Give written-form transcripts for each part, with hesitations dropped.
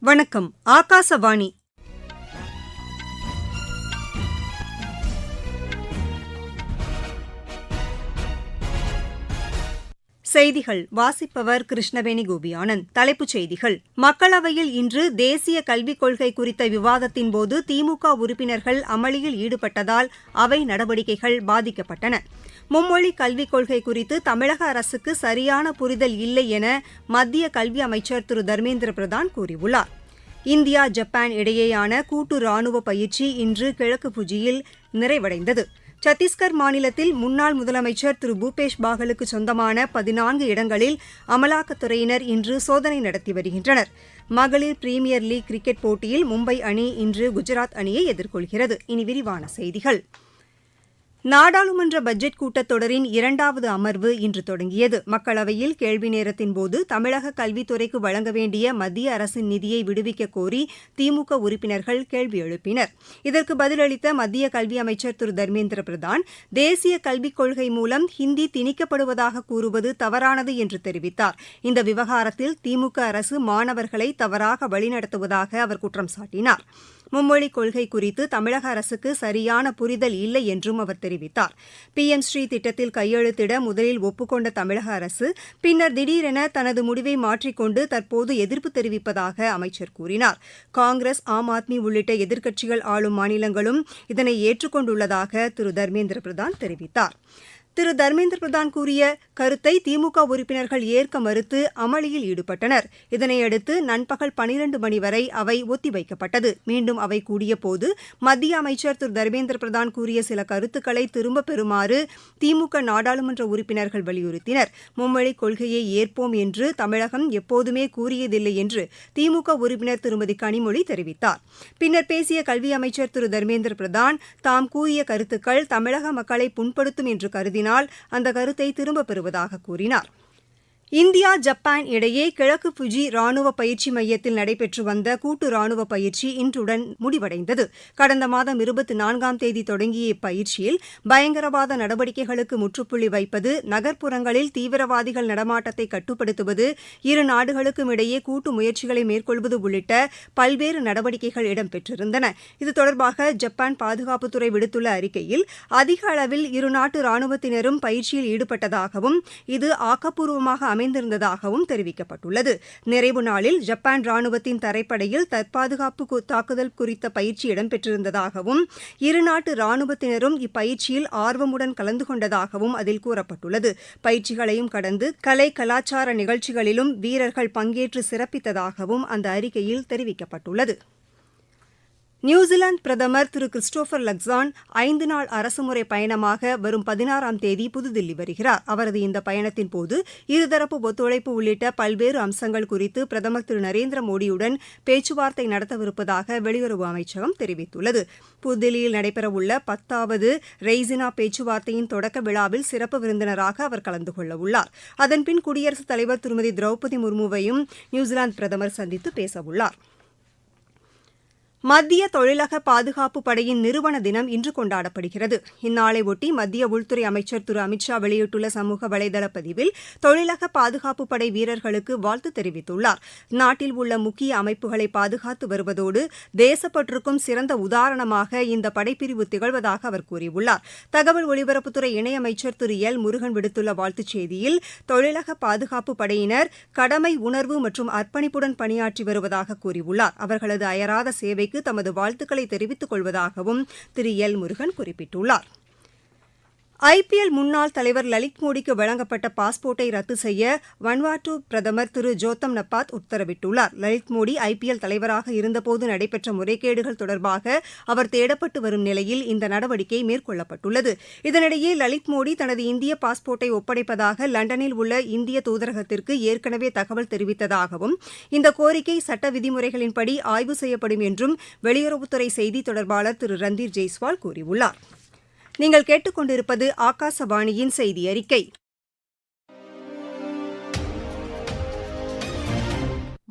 வணக்கம். ஆகாசவாணி. செய்திகள் வாசிப்பவர் கிருஷ்ணவேணி கோபியானந்த். தலைப்புச் செய்திகள். மக்களவையில் இன்று தேசிய கல்விக் கொள்கை குறித்த விவாதத்தின்போது திமுக உறுப்பினர்கள் அமளியில் ஈடுபட்டதால் அவை நடவடிக்கைகள் பாதிக்கப்பட்டன. மும்மொழி கல்விக் கொள்கை குறித்து தமிழக அரசுக்கு சரியான புரிதல் இல்லை என மத்திய கல்வி அமைச்சர் திரு தர்மேந்திர பிரதான் கூறியுள்ளார். இந்தியா ஜப்பான் இடையேயான கூட்டு ராணுவ பயிற்சி இன்று கிழக்கு புஜியில் நிறைவடைந்தது. சத்தீஸ்கர் மாநிலத்தில் முன்னாள் முதலமைச்சர் திரு பூபேஷ் பாகலுக்கு சொந்தமான 14 இடங்களில் அமலாக்கத்துறையினர் இன்று சோதனை நடத்தி வருகின்றனர். மகளிர் பிரீமியர் லீக் கிரிக்கெட் போட்டியில் மும்பை அணி இன்று குஜராத் அணியை எதிர்கொள்கிறது. இனி விரிவான செய்திகள். நாடாளுமன்ற பட்ஜெட் கூட்டத்தொடரின் 2வது அமர்வு இன்று தொடங்கியது. மக்களவையில் கேள்வி நேரத்தின்போது தமிழக கல்வித்துறைக்கு வழங்க வேண்டிய மத்திய அரசின் நிதியை விடுவிக்க கோரி திமுக உறுப்பினர்கள் கேள்வி எழுப்பினர். இதற்கு பதிலளித்த மத்திய கல்வி அமைச்சர் திரு தர்மேந்திர பிரதான், தேசிய கல்விக் கொள்கை மூலம் ஹிந்தி திணிக்கப்படுவதாக கூறுவது தவறானது என்று தெரிவித்தார். இந்த விவகாரத்தில் திமுக அரசு மாணவர்களை தவறாக வழிநடத்துவதாக அவர் குற்றம் சாட்டினார். மும்மொழிக் கொள்கை குறித்து தமிழக அரசுக்கு சரியான புரிதல் இல்லை என்றும் அவர் தெரிவித்தார். PM ஸ்ரீ திட்டத்தில் கையெழுத்திட முதலில் ஒப்புக்கொண்ட தமிழக அரசு பின்னர் திடீரென தனது முடிவை மாற்றிக்கொண்டு தற்போது எதிர்ப்பு தெரிவிப்பதாக அமைச்சர் கூறினார். காங்கிரஸ், ஆம் ஆத்மி உள்ளிட்ட எதிர்க்கட்சிகள் ஆளும் மாநிலங்களும் இதனை ஏற்றுக்கொண்டுள்ளதாக திரு தர்மேந்திர பிரதான் தெரிவித்தார். திரு தர்மேந்திர பிரதான் கூறிய கருத்தை திமுக உறுப்பினர்கள் ஏற்க மறுத்து அமளியில் ஈடுபட்டனர். இதனையடுத்து நண்பகல் 12 மணி வரை அவை ஒத்திவைக்கப்பட்டது. மீண்டும் அவை கூடியபோது மத்திய அமைச்சர் திரு தர்மேந்திர பிரதான் கூறிய சில கருத்துக்களை திரும்பப் பெறுமாறு திமுக நாடாளுமன்ற உறுப்பினர்கள் வலியுறுத்தினர். மும்மொழிக் கொள்கையை ஏற்போம் என்று தமிழகம் எப்போதுமே கூறியதில்லை என்று திமுக உறுப்பினர் திருமதி கனிமொழி தெரிவித்தார். பின்னர் பேசிய கல்வி அமைச்சர் திரு தர்மேந்திர பிரதான், தாம் கூறிய கருத்துக்கள் தமிழக மக்களை புண்படுத்தும் என்று கருதினார். அந்த கருத்தை திரும்பப் பெறுவதாக கூறினார். இந்தியா ஜப்பான் இடையே கிழக்கு புஜி ராணுவ பயிற்சி மையத்தில் நடைபெற்று வந்த கூட்டு ராணுவ பயிற்சி இன்றுடன் முடிவடைந்தது. கடந்த மாதம் 24ஆம் தேதி தொடங்கிய இப்பயிற்சியில் பயங்கரவாத நடவடிக்கைகளுக்கு முற்றுப்புள்ளி வைப்பது, நகர்ப்புறங்களில் தீவிரவாதிகள் நடமாட்டத்தை கட்டுப்படுத்துவது, இரு நாடுகளுக்கும் இடையே கூட்டு முயற்சிகளை மேற்கொள்வது உள்ளிட்ட பல்வேறு நடவடிக்கைகள் இடம்பெற்றிருந்தன. இது தொடர்பாக ஜப்பான் பாதுகாப்புத்துறை விடுத்துள்ள அறிக்கையில், அதிக அளவில் இருநாட்டு ராணுவத்தினரும் பயிற்சியில் ஈடுபட்டதாகவும் இது ஆக்கப்பூர்வமாக அமைந்திருந்ததாகவும் தெரிவிக்கப்பட்டுள்ளது. நிறைவு நாளில் ஜப்பான் ராணுவத்தின் தரைப்படையில் தற்பாதுகாப்பு தாக்குதல் குறித்த பயிற்சி இடம்பெற்றிருந்ததாகவும் இருநாட்டு ராணுவத்தினரும் இப்பயிற்சியில் ஆர்வமுடன் கலந்து கொண்டதாகவும் அதில் கூறப்பட்டுள்ளது. பயிற்சிகளையும் கடந்து கலை கலாச்சார நிகழ்ச்சிகளிலும் வீரர்கள் பங்கேற்று சிறப்பித்ததாகவும் அந்த அறிக்கையில் தெரிவிக்கப்பட்டுள்ளது. நியூசிலாந்து பிரதமர் திரு கிறிஸ்டோபர் லக்ஸான் 5 நாள் அரசுமுறை பயணமாக வரும் 16ஆம் தேதி புதுதில்லி வருகிறார். அவரது இந்த பயணத்தின்போது இருதரப்பு ஒத்துழைப்பு உள்ளிட்ட பல்வேறு அம்சங்கள் குறித்து பிரதமர் திரு நரேந்திர மோடியுடன் பேச்சுவார்த்தை நடத்தவிருப்பதாக வெளியுறவு அமைச்சகம் தெரிவித்துள்ளது. புதுதில்லியில் நடைபெறவுள்ள 10வது ரெய்சினா பேச்சுவார்த்தையின் தொடக்க விழாவில் சிறப்பு விருந்தினராக அவர் கலந்து கொள்ளவுள்ளார். அதன்பின் குடியரசுத் தலைவர் திருமதி திரௌபதி முர்முவையும் நியூசிலாந்து பிரதமர் சந்தித்து பேசவுள்ளார். மத்திய தொழிலக பாதுகாப்பு படையின் நிறுவன தினம் இன்று கொண்டாடப்படுகிறது. இந்நாளையொட்டி மத்திய உள்துறை அமைச்சர் திரு அமித்ஷா வெளியிட்டுள்ள சமூக வலைதள பதிவில் தொழிலக பாதுகாப்பு படை வீரர்களுக்கு வாழ்த்து தெரிவித்துள்ளார். நாட்டில் உள்ள முக்கிய அமைப்புகளை பாதுகாத்து வருவதோடு தேசப்பற்றுக்கும் சிறந்த உதாரணமாக இந்த படைப்பிரிவு திகழ்வதாக அவர் கூறியுள்ளார். தகவல் ஒலிபரப்புத்துறை இணையமைச்சர் திரு எல் முருகன் விடுத்துள்ள வாழ்த்துச் செய்தியில், தொழிலக பாதுகாப்பு படையினர் கடமை உணர்வு மற்றும் அர்ப்பணிப்புடன் பணியாற்றி வருவதாக கூறியுள்ளார். அவர்களது அயராத சேவைக்கு தமது வாழ்த்துக்களை தெரிவித்துக் கொள்வதாகவும் திரு எல் முருகன் குறிப்பிட்டுள்ளார். IPL முன்னாள் தலைவர் லலித் மோடிக்கு வழங்கப்பட்ட பாஸ்போர்ட்டை ரத்து செய்ய வன்வாட்டு பிரதமர் திரு ஜோத்தம் நப்பாத் உத்தரவிட்டுள்ளார். லலித் மோடி IPL தலைவராக இருந்தபோது நடைபெற்ற முறைகேடுகள் தொடர்பாக அவர் தேடப்பட்டு வரும் நிலையில் இந்த நடவடிக்கை மேற்கொள்ளப்பட்டுள்ளது. இதனிடையே லலித் மோடி தனது இந்திய பாஸ்போர்ட்டை ஒப்படைப்பதாக லண்டனில் உள்ள இந்திய தூதரகத்திற்கு ஏற்கனவே தகவல் தெரிவித்ததாகவும் இந்த கோரிக்கை சட்ட விதிமுறைகளின்படி ஆய்வு செய்யப்படும் என்றும் வெளியுறவுத்துறை செய்தி தொடர்பாளர் திரு ரந்தீர் ஜெய்ஸ்வால் கூறியுள்ளார். நீங்கள் கேட்டுக்கொண்டிருப்பது ஆகாசவாணியின் செய்தி அறிக்கை.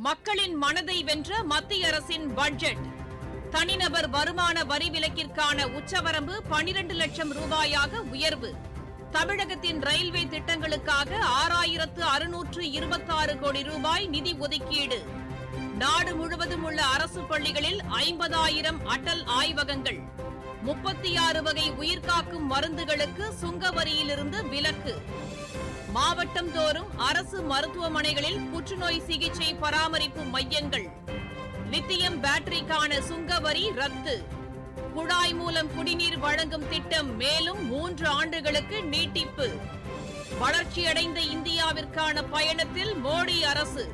மக்களின் மனதை வென்ற மத்திய அரசின் பட்ஜெட். தனிநபர் வருமான வரி விலக்கிற்கான உச்சவரம்பு 12 லட்சம் ரூபாயாக உயர்வு. தமிழகத்தின் ரயில்வே திட்டங்களுக்காக 6626 கோடி ரூபாய் நிதி ஒதுக்கீடு. நாடு முழுவதும் உள்ள அரசு பள்ளிகளில் 50,000 அடல் ஆய்வகங்கள். 36 வகை உயிர்காக்கும் மருந்துகளுக்கு சுங்க வரியிலிருந்து விலக்கு. மாவட்டம் தோறும் அரசு மருத்துவமனைகளில் புற்றுநோய் சிகிச்சை பராமரிப்பு மையங்கள். லித்தியம் பேட்டரிக்கான சுங்க வரி ரத்து. குழாய் மூலம் குடிநீர் வழங்கும் திட்டம் மேலும் 3 ஆண்டுகளுக்கு நீட்டிப்பு. வளர்ச்சியடைந்த இந்தியாவிற்கான பயணத்தில் மோடி அரசு.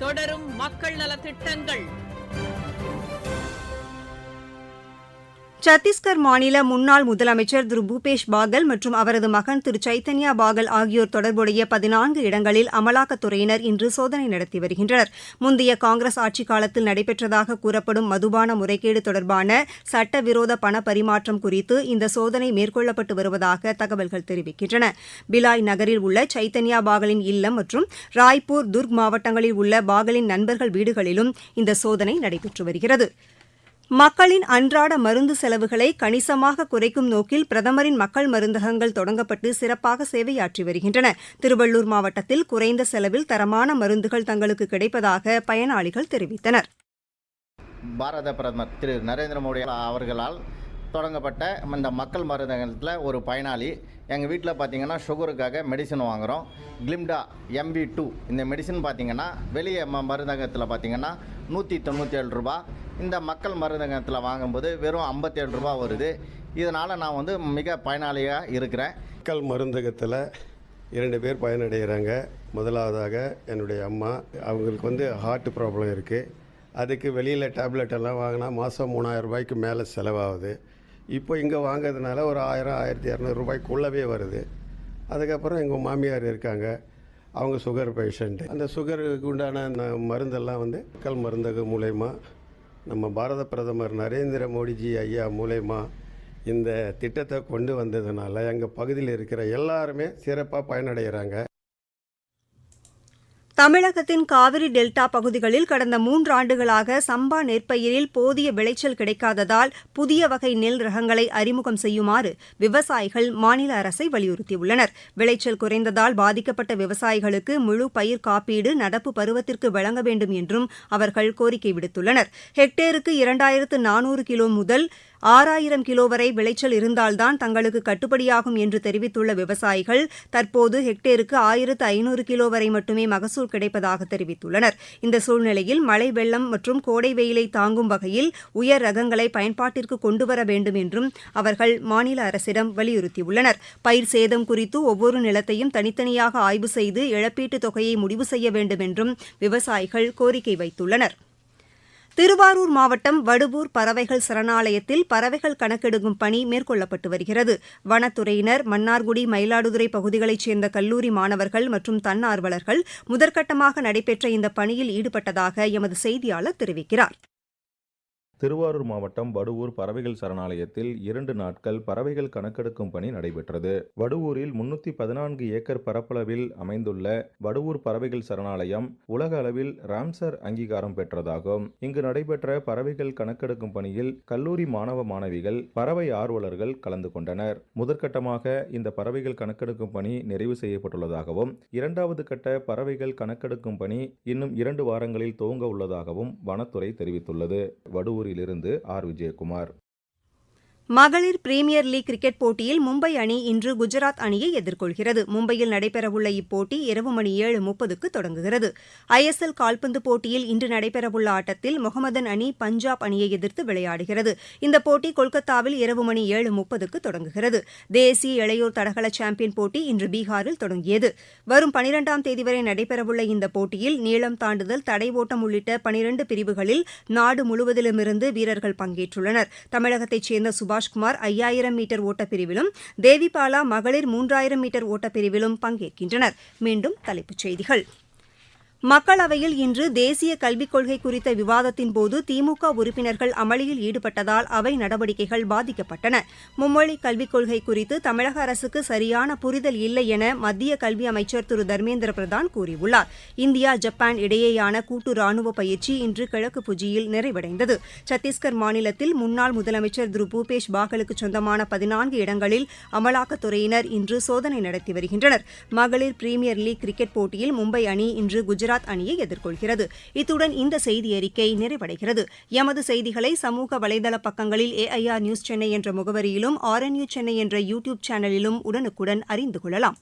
தொடரும் மக்கள் நலத் திட்டங்கள். சத்தீஸ்கர் மாநில முன்னாள் முதலமைச்சர் திரு பூபேஷ் பாகல் மற்றும் அவரது மகன் திரு சைத்தன்யா பாகல் ஆகியோர் தொடர்புடைய 14 இடங்களில் அமலாக்கத்துறையினர் இன்று சோதனை நடத்தி வருகின்றனர். முந்தைய காங்கிரஸ் ஆட்சிக் காலத்தில் நடைபெற்றதாக கூறப்படும் மதுபான முறைகேடு தொடர்பான சட்டவிரோத பண பரிமாற்றம் குறித்து இந்த சோதனை மேற்கொள்ளப்பட்டு வருவதாக தகவல்கள் தெரிவிக்கின்றன. பிலாய் நகரில் உள்ள சைத்தன்யா பாகலின் இல்லம் மற்றும் ராய்ப்பூர், துர்க் மாவட்டங்களில் உள்ள பாகலின் நண்பர்கள் வீடுகளிலும் இந்த சோதனை நடைபெற்று வருகிறது. மக்களின் அன்றாட மருந்து செலவுகளை கணிசமாக குறைக்கும் நோக்கில் பிரதமரின் மக்கள் மருந்தகங்கள் தொடங்கப்பட்டு சிறப்பாக சேவையாற்றி வருகின்றன. திருவள்ளூர் மாவட்டத்தில் குறைந்த செலவில் தரமான மருந்துகள் தங்களுக்கு கிடைப்பதாக பயனாளிகள் தெரிவித்தனர். பாரத பிரதமர் திரு நரேந்திர மோடி அவர்களால் தொடங்கப்பட்ட இந்த மக்கள் மருந்தகத்தில் ஒரு பயனாளி. எங்கள் வீட்டில் பார்த்திங்கன்னா சுகருக்காக மெடிசன் வாங்குகிறோம். கிளிம்டா MV2 இந்த மெடிசன் பார்த்திங்கன்னா வெளியே மருந்தகத்தில் பார்த்திங்கன்னா 197 ரூபா. இந்த மக்கள் மருந்தகத்தில் வாங்கும்போது வெறும் 57 ரூபா வருது. இதனால் நான் மிக பயனாளியாக இருக்கிறேன். மக்கள் மருந்தகத்தில் 2 பேர் பயனடைகிறாங்க. முதலாவதாக என்னுடைய அம்மா, அவங்களுக்கு ஹார்ட் ப்ராப்ளம் இருக்குது. அதுக்கு வெளியில் டேப்லெட் எல்லாம் வாங்கினா மாதம் 3,000 ரூபாய்க்கு மேலே செலவாகுது. இப்போ இங்கே வாங்கிறதுனால ஒரு 1,000-1,200 ரூபாய்க்குள்ளவே வருது. அதுக்கப்புறம் எங்கள் மாமியார் இருக்காங்க, அவங்க சுகர் பேஷண்ட்டு. அந்த சுகருக்கு உண்டான மருந்தெல்லாம் மக்கள் மருந்தகம் மூலயமா நம்ம பாரத பிரதமர் நரேந்திர மோடிஜி ஐயா மூலயமா இந்த திட்டத்தை கொண்டு வந்ததுனால எங்கள் பகுதியில் இருக்கிற எல்லாருமே சிறப்பாக பயனடைகிறாங்க. தமிழகத்தின் காவிரி டெல்டா பகுதிகளில் கடந்த 3 ஆண்டுகளாக சம்பா நெற்பயிரில் போதிய விளைச்சல் கிடைக்காததால் புதிய வகை நெல் ரகங்களை அறிமுகம் செய்யுமாறு விவசாயிகள் மாநில அரசை வலியுறுத்தியுள்ளனர். விளைச்சல் குறைந்ததால் பாதிக்கப்பட்ட விவசாயிகளுக்கு முழு பயிர் காப்பீடு நடப்பு பருவத்திற்கு வழங்க வேண்டும் என்றும் அவர்கள் கோரிக்கை விடுத்துள்ளனர். ஹெக்டேருக்கு 2,400 கிலோ முதல் 6,000 கிலோ வரை விளைச்சல் இருந்தால்தான் தங்களுக்கு கட்டுப்படியாகும் என்று தெரிவித்துள்ள விவசாயிகள் தற்போது ஹெக்டேருக்கு 1,500 கிலோ வரை மட்டுமே மகசூல் கிடைப்பதாக தெரிவித்துள்ளனர். இந்த சூழ்நிலையில் மழை வெள்ளம் மற்றும் கோடை வெயிலை தாங்கும் வகையில் உயர் ரகங்களை பயன்பாட்டிற்கு கொண்டுவர வேண்டும் என்றும் அவர்கள் மாநில அரசிடம் வலியுறுத்தியுள்ளனர். பயிர் சேதம் குறித்து ஒவ்வொரு நிலத்தையும் தனித்தனியாக ஆய்வு செய்து இழப்பீட்டுத் தொகையை முடிவு செய்ய வேண்டும் என்றும் விவசாயிகள் கோரிக்கை வைத்துள்ளனர். திருவாரூர் மாவட்டம் வடுவூர் பறவைகள் சரணாலயத்தில் பறவைகள் கணக்கெடுக்கும் பணி மேற்கொள்ளப்பட்டு வருகிறது. வனத்துறையினர், மன்னார்குடி, மயிலாடுதுறை பகுதிகளைச் சேர்ந்த கல்லூரி மாணவர்கள் மற்றும் தன்னார்வலர்கள் முதற்கட்டமாக நடைபெற்ற இந்த பணியில் ஈடுபட்டதாக எமது செய்தியாளர் தெரிவிக்கிறார். திருவாரூர் மாவட்டம் வடுவூர் பறவைகள் சரணாலயத்தில் 2 நாட்கள் பறவைகள் கணக்கெடுக்கும் பணி நடைபெற்றது. வடுவூரில் 314 ஏக்கர் பரப்பளவில் அமைந்துள்ள வடுவூர் பறவைகள் சரணாலயம் உலக அளவில் ராம்சர் அங்கீகாரம் பெற்றதாகும். இங்கு நடைபெற்ற பறவைகள் கணக்கெடுக்கும் பணியில் கல்லூரி மாணவ மாணவிகள், பறவை ஆர்வலர்கள் கலந்து கொண்டனர். முதற்கட்டமாக இந்த பறவைகள் கணக்கெடுக்கும் பணி நிறைவு செய்யப்பட்டுள்ளதாகவும் 2வது கட்ட பறவைகள் கணக்கெடுக்கும் பணி இன்னும் 2 வாரங்களில் துவங்க உள்ளதாகவும் வனத்துறை தெரிவித்துள்ளது. வடுவூர் இருந்து ஆர். விஜயகுமார். மகளிர் பிரீமியர் லீக் கிரிக்கெட் போட்டியில் மும்பை அணி இன்று குஜராத் அணியை எதிர்கொள்கிறது. மும்பையில் நடைபெறவுள்ள இப்போட்டி இரவு மணி 7:30க்கு தொடங்குகிறது. ISL கால்பந்து போட்டியில் இன்று நடைபெறவுள்ள ஆட்டத்தில் முகமதன் அணி பஞ்சாப் அணியை எதிர்த்து விளையாடுகிறது. இந்த போட்டி கொல்கத்தாவில் இரவு மணி 7:30க்கு தொடங்குகிறது. தேசிய இளையோர் தடகள சாம்பியன் போட்டி இன்று பீகாரில் தொடங்கியது. வரும் 12ஆம் தேதி வரை நடைபெறவுள்ள இந்த போட்டியில் நீளம் தாண்டுதல், தடை ஓட்டம் உள்ளிட்ட 12 பிரிவுகளில் நாடு முழுவதிலுமிருந்து வீரர்கள் பங்கேற்றுள்ளனர். தமிழகத்தைச் சேர்ந்த சுபாஷ்குமார் 5000 மீட்டர் ஓட்டப்பிரிவிலும், தேவிபாலா மகளிர் 3000 மீட்டர் ஓட்டப்பிரிவிலும் பங்கேற்கின்றனர். மீண்டும் தலைப்புச் செய்திகள். மக்களவையில் இன்று தேசிய கல்விக் கொள்கை குறித்த விவாதத்தின்போது திமுக உறுப்பினர்கள் அமளியில் ஈடுபட்டதால் அவை நடவடிக்கைகள் பாதிக்கப்பட்டன. மும்மொழி கல்விக் கொள்கை குறித்து தமிழக அரசுக்கு சரியான புரிதல் இல்லை என மத்திய கல்வி அமைச்சர் திரு தர்மேந்திர பிரதான் கூறியுள்ளார். இந்தியா, ஜப்பான் இடையேயான கூட்டு ராணுவ பயிற்சி இன்று கிழக்கு புஜியில் நிறைவடைந்தது. சத்தீஸ்கர் மாநிலத்தில் முன்னாள் முதலமைச்சர் திரு பூபேஷ் பாகலுக்கு சொந்தமான 14 இடங்களில் அமலாக்கத்துறையினர் இன்று சோதனை நடத்தி வருகின்றனர். மகளிர் பிரீமியர் லீக் கிரிக்கெட் போட்டியில் மும்பை அணி இன்று குஜராத் குஜராத் அணியை எதிர்கொள்கிறது. இத்துடன் இந்த செய்தி அறிக்கை நிறைவடைகிறது. எமது செய்திகளை சமூக வலைதள பக்கங்களில் AIR நியூஸ் சென்னை என்ற முகவரியிலும் RNU சென்னை என்ற யூடியூப் சேனலிலும் உடனுக்குடன் அறிந்து கொள்ளலாம்.